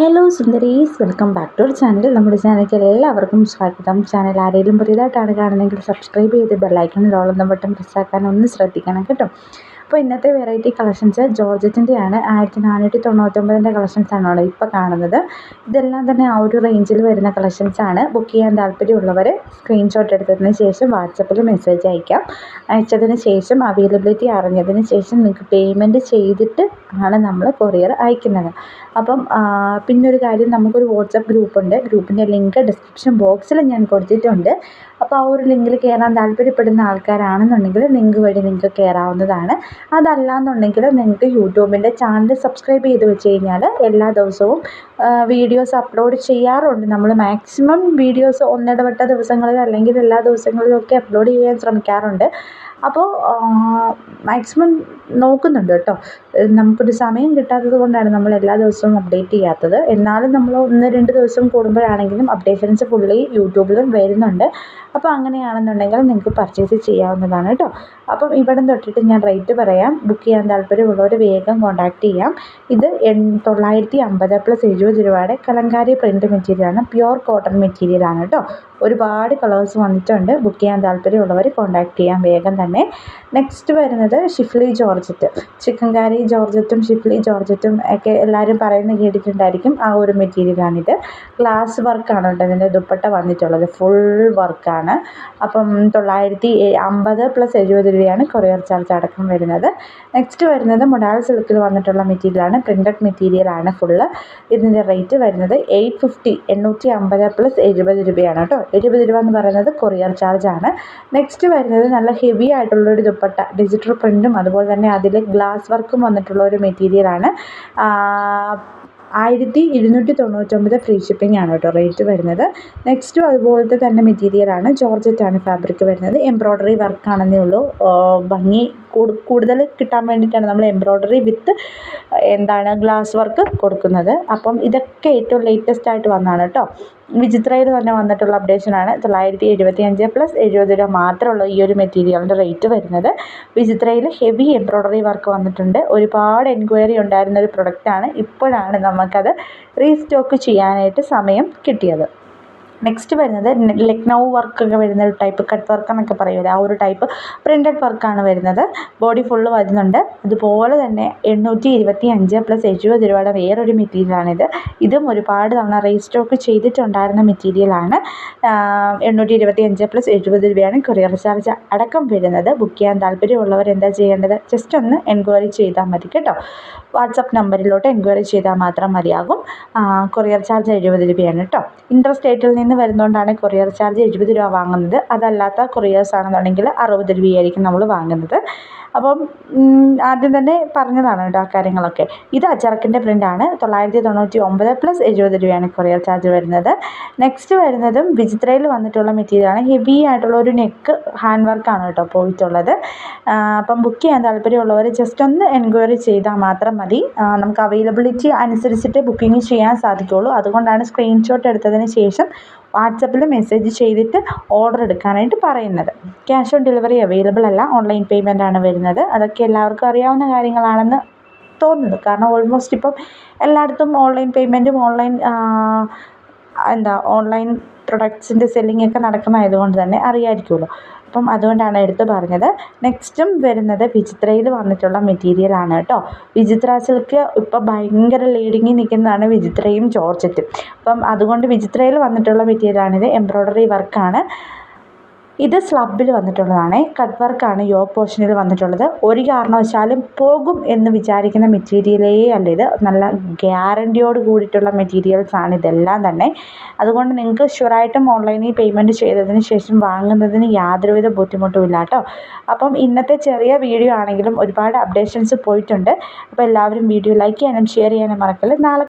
Hello സുന്ദരീസ്, welcome back to our channel. നമ്മുടെ ചാനലിലേക്ക് എല്ലാവർക്കും സ്വാഗതം. ചാനൽ ആരെങ്കിലും പുതിയതായിട്ടാണ് കാണുന്നതെങ്കിൽ സബ്സ്ക്രൈബ് ചെയ്ത് ബെല്ലൈക്കണിൽ ഓളം ബട്ടൺ പ്രസ്സാക്കാൻ ഒന്ന് ശ്രദ്ധിക്കണം കേട്ടോ. അപ്പോൾ ഇന്നത്തെ വെറൈറ്റി കളക്ഷൻസ് ജോർജറ്റിൻ്റെയാണ്. 1499 കളക്ഷൻസാണല്ലോ ഇപ്പോൾ കാണുന്നത്. ഇതെല്ലാം തന്നെ ആ ഒരു റേഞ്ചിൽ വരുന്ന കളക്ഷൻസാണ്. ബുക്ക് ചെയ്യാൻ താല്പര്യമുള്ളവർ സ്ക്രീൻഷോട്ട് എടുത്തതിന് ശേഷം വാട്സപ്പിൽ മെസ്സേജ് അയക്കാം. അയച്ചതിന് ശേഷം അവൈലബിലിറ്റി അറിഞ്ഞതിന് ശേഷം നിങ്ങൾക്ക് പേയ്മെൻറ്റ് ചെയ്തിട്ട് ആണ് നമ്മൾ കൊറിയർ അയക്കുന്നത്. അപ്പം പിന്നൊരു കാര്യം, നമുക്കൊരു വാട്സപ്പ് ഗ്രൂപ്പുണ്ട്. ഗ്രൂപ്പിൻ്റെ ലിങ്ക് ഡിസ്ക്രിപ്ഷൻ ബോക്സിൽ ഞാൻ കൊടുത്തിട്ടുണ്ട്. അപ്പോൾ ആ ഒരു ലിങ്കിൽ കയറാൻ താല്പര്യപ്പെടുന്ന ആൾക്കാരാണെന്നുണ്ടെങ്കിൽ ലിങ്ക് വഴി നിങ്ങൾക്ക് കയറാവുന്നതാണ്. അതല്ലാന്നുണ്ടെങ്കിൽ നിങ്ങൾക്ക് യൂട്യൂബിൻ്റെ ചാനൽ സബ്സ്ക്രൈബ് ചെയ്ത് വെച്ച് കഴിഞ്ഞാൽ എല്ലാ ദിവസവും വീഡിയോസ് അപ്ലോഡ് ചെയ്യാറുണ്ട്. നമ്മൾ മാക്സിമം വീഡിയോസ് ഒന്നിടവിട്ട ദിവസങ്ങളിൽ അല്ലെങ്കിൽ എല്ലാ ദിവസങ്ങളിലും ഒക്കെ അപ്ലോഡ് ചെയ്യാൻ ശ്രമിക്കാറുണ്ട്. അപ്പോൾ മാക്സിമം നോക്കുന്നുണ്ട് കേട്ടോ. നമുക്കൊരു സമയം കിട്ടാത്തത് കൊണ്ടാണ് നമ്മൾ എല്ലാ ദിവസവും അപ്ഡേറ്റ് ചെയ്യാത്തത്. എന്നാലും നമ്മൾ 1-2 ദിവസം കൂടുമ്പോഴാണെങ്കിലും അപ്ഡേഷൻസ് ഫുള്ളി യൂട്യൂബിലും വരുന്നുണ്ട്. അപ്പോൾ അങ്ങനെയാണെന്നുണ്ടെങ്കിൽ നിങ്ങൾക്ക് പർച്ചേസ് ചെയ്യാവുന്നതാണ് കേട്ടോ. അപ്പം ഇവിടെ തൊട്ടിട്ട് ഞാൻ റേറ്റ് പറയാം. ബുക്ക് ചെയ്യാൻ താല്പര്യമുള്ളവർ വേഗം കോൺടാക്റ്റ് ചെയ്യാം. ഇത് 950 + 70 രൂപയുടെ കലങ്കാരി പ്രിൻറ്റ് മെറ്റീരിയലാണ്. പ്യുവർ കോട്ടൺ മെറ്റീരിയലാണ് കേട്ടോ. ഒരുപാട് കളേഴ്സ് വന്നിട്ടുണ്ട്. ബുക്ക് ചെയ്യാൻ താല്പര്യമുള്ളവർ കോൺടാക്റ്റ് ചെയ്യാം വേഗം തന്നെ. നെക്സ്റ്റ് വരുന്നത് ഷിഫ്ലി ജോർജറ്റ്. ചിക്കൻകാരി ജോർജറ്റും ഷിഫ്ലി ജോർജറ്റും ഒക്കെ എല്ലാവരും പറയുന്നത് കേട്ടിട്ടുണ്ടായിരിക്കും. ആ ഒരു മെറ്റീരിയലാണിത്. ഗ്ലാസ് വർക്കാണ് കേട്ടോ ഇതിൻ്റെ ദുപ്പട്ട വന്നിട്ടുള്ളത്. ഫുൾ വർക്കാണ്. അപ്പം 950 + 70 രൂപയാണ് കൊറിയർ ചാർജ് അടക്കം വരുന്നത്. നെക്സ്റ്റ് വരുന്നത് മൊഡാൾ സിൽക്കിൽ വന്നിട്ടുള്ള മെറ്റീരിയലാണ്. പ്രിൻറ്റഡ് മെറ്റീരിയലാണ് ഫുള്ള്. ഇതിൻ്റെ റേറ്റ് വരുന്നത് 850 + 70 രൂപയാണ് കേട്ടോ. 70 രൂപ എന്ന് പറയുന്നത് കൊറിയർ ചാർജാണ്. നെക്സ്റ്റ് വരുന്നത് നല്ല ഹെവി ആയിട്ടുള്ളൊരു ദുപ്പട്ട, ഡിജിറ്റൽ പ്രിൻറ്റും അതുപോലെ തന്നെ അതിൽ ഗ്ലാസ് വർക്കും വന്നിട്ടുള്ള ഒരു മെറ്റീരിയലാണ്. 1299 ഫ്രീ ഷിപ്പിംഗ് ആണ് കേട്ടോ റേറ്റ് വരുന്നത്. നെക്സ്റ്റും അതുപോലത്തെ തന്നെ മെറ്റീരിയലാണ്. ജോർജറ്റാണ് ഫാബ്രിക് വരുന്നത്. എംബ്രോയ്ഡറി വർക്കാണെന്നേ ഉള്ളൂ. ഭംഗി കൂടുതൽ കിട്ടാൻ വേണ്ടിയിട്ടാണ് നമ്മൾ എംബ്രോയ്ഡറി വിത്ത് ഗ്ലാസ് വർക്ക് കൊടുക്കുന്നത്. അപ്പം ഇതൊക്കെ ഏറ്റവും ലേറ്റസ്റ്റ് ആയിട്ട് വന്നതാണ് കേട്ടോ. വിചിത്രയിൽ തന്നെ വന്നിട്ടുള്ള അപ്ഡേഷനാണ്. 975 + 70 രൂപ മാത്രമുള്ള ഈ ഒരു മെറ്റീരിയലിൻ്റെ റേറ്റ് വരുന്നത്. വിചിത്രയിൽ ഹെവി എംബ്രോയ്ഡറി വർക്ക് വന്നിട്ടുണ്ട്. ഒരുപാട് എൻക്വയറി ഉണ്ടായിരുന്നൊരു പ്രൊഡക്റ്റാണ്. ഇപ്പോഴാണ് നമുക്കത് റീസ്റ്റോക്ക് ചെയ്യാനായിട്ട് സമയം കിട്ടിയത്. നെക്സ്റ്റ് വരുന്നത് ലക്നൗ വർക്കൊക്കെ വരുന്ന ഒരു ടൈപ്പ് കട്ട് വർക്ക് എന്നൊക്കെ പറയുമല്ലോ, ആ ഒരു ടൈപ്പ് പ്രിൻറ്റഡ് വർക്കാണ് വരുന്നത്. ബോഡി ഫുള്ള് വരുന്നുണ്ട്. അതുപോലെ തന്നെ 825 + 70 രൂപയുടെ വേറൊരു മെറ്റീരിയലാണിത്. ഇതും ഒരുപാട് തവണ റീസ്റ്റോക്ക് ചെയ്തിട്ടുണ്ടായിരുന്ന മെറ്റീരിയലാണ്. 825 + 70 രൂപയാണ് കൊറിയർ ചാർജ് അടക്കം വരുന്നത്. ബുക്ക് ചെയ്യാൻ താല്പര്യമുള്ളവർ എന്താ ചെയ്യേണ്ടത്? ജസ്റ്റ് ഒന്ന് എൻക്വയറി ചെയ്താൽ മതി കേട്ടോ. വാട്സപ്പ് നമ്പറിലോട്ട് എൻക്വയറി ചെയ്താൽ മാത്രം മതിയാകും. കൊറിയർ ചാർജ് 70 രൂപയാണ് കേട്ടോ. ഇൻ്റർ സ്റ്റേറ്റിൽ നിന്ന് വരുന്നതുകൊണ്ടാണ് കൊറിയർ ചാർജ് 70 രൂപ വാങ്ങുന്നത്. അതല്ലാത്ത കൊറിയേഴ്സ് ആണെന്നുണ്ടെങ്കിൽ 60 രൂപയായിരിക്കും നമ്മൾ വാങ്ങുന്നത്. അപ്പം ആദ്യം തന്നെ പറഞ്ഞതാണ് കേട്ടോ ആ കാര്യങ്ങളൊക്കെ. ഇത് അച്ചറക്കിൻ്റെ പ്രിൻ്റാണ്. 999 + 70 രൂപയാണ് കൊറിയർ ചാർജ് വരുന്നത്. നെക്സ്റ്റ് വരുന്നതും വിചിത്രയിൽ വന്നിട്ടുള്ള മെറ്റീരിയലാണ്. ഹെവി ആയിട്ടുള്ള ഒരു നെക്ക് ഹാൻഡ് വർക്കാണ് കേട്ടോ പോയിട്ടുള്ളത്. അപ്പം ബുക്ക് ചെയ്യാൻ താല്പര്യമുള്ളവർ ജസ്റ്റ് ഒന്ന് എൻക്വയറി ചെയ്താൽ മാത്രം മതി. നമുക്ക് അവൈലബിലിറ്റി അനുസരിച്ചിട്ട് ബുക്കിംഗ് ചെയ്യാൻ സാധിക്കുകയുള്ളൂ. അതുകൊണ്ടാണ് സ്ക്രീൻഷോട്ട് എടുത്തതിന് ശേഷം വാട്സപ്പിൽ മെസ്സേജ് ചെയ്തിട്ട് ഓർഡർ എടുക്കാനായിട്ട് പറയുന്നത്. ക്യാഷ് ഓൺ ഡെലിവറി അവൈലബിൾ അല്ല. ഓൺലൈൻ പേയ്മെൻ്റ് ആണ് വരുന്നത്. അതൊക്കെ എല്ലാവർക്കും അറിയാവുന്ന കാര്യങ്ങളാണെന്ന് തോന്നുന്നു. കാരണം ഓൾമോസ്റ്റ് ഇപ്പം എല്ലായിടത്തും ഓൺലൈൻ പേയ്മെൻറ്റും ഓൺലൈൻ പ്രൊഡക്ട്സിൻ്റെ സെല്ലിംഗ് ഒക്കെ നടക്കുന്നതായതുകൊണ്ട് തന്നെ അറിയാമായിരിക്കുമല്ലോ. അപ്പം അതുകൊണ്ടാണ് എടുത്ത് പറഞ്ഞത്. നെക്സ്റ്റും വരുന്നത് വിചിത്രയിൽ വന്നിട്ടുള്ള മെറ്റീരിയലാണ് കേട്ടോ. വിചിത്ര സിൽക്ക് ഇപ്പോൾ ഭയങ്കര ലീഡിങ്ങിൽ നിൽക്കുന്നതാണ് വിചിത്രയും ജോർജറ്റും. അപ്പം അതുകൊണ്ട് വിചിത്രയിൽ വന്നിട്ടുള്ള മെറ്റീരിയലാണിത്. എംബ്രോയ്ഡറി വർക്കാണ്. ഇത് സ്ലബിൽ വന്നിട്ടുള്ളതാണ്. കട്ട് വർക്കാണ് യോക്ക് പോർഷനിൽ വന്നിട്ടുള്ളത്. ഒരു കാരണവശാലും പോകും എന്ന് വിചാരിക്കുന്ന മെറ്റീരിയലേ അല്ല ഇത്. നല്ല ഗ്യാരൻറ്റിയോട് കൂടിയിട്ടുള്ള മെറ്റീരിയൽസാണ് ഇതെല്ലാം തന്നെ. അതുകൊണ്ട് നിങ്ങൾക്ക് ഷുവറായിട്ടും ഓൺലൈനിൽ പേയ്മെൻറ്റ് ചെയ്തതിന് ശേഷം വാങ്ങുന്നതിന് യാതൊരുവിധ ബുദ്ധിമുട്ടും ഇല്ല കേട്ടോ. അപ്പം ഇന്നത്തെ ചെറിയ വീഡിയോ ആണെങ്കിലും ഒരുപാട് അപ്ഡേഷൻസ് പോയിട്ടുണ്ട്. അപ്പോൾ എല്ലാവരും വീഡിയോ ലൈക്ക് ചെയ്യാനും ഷെയർ ചെയ്യാനും മറക്കല്ല. നാളെ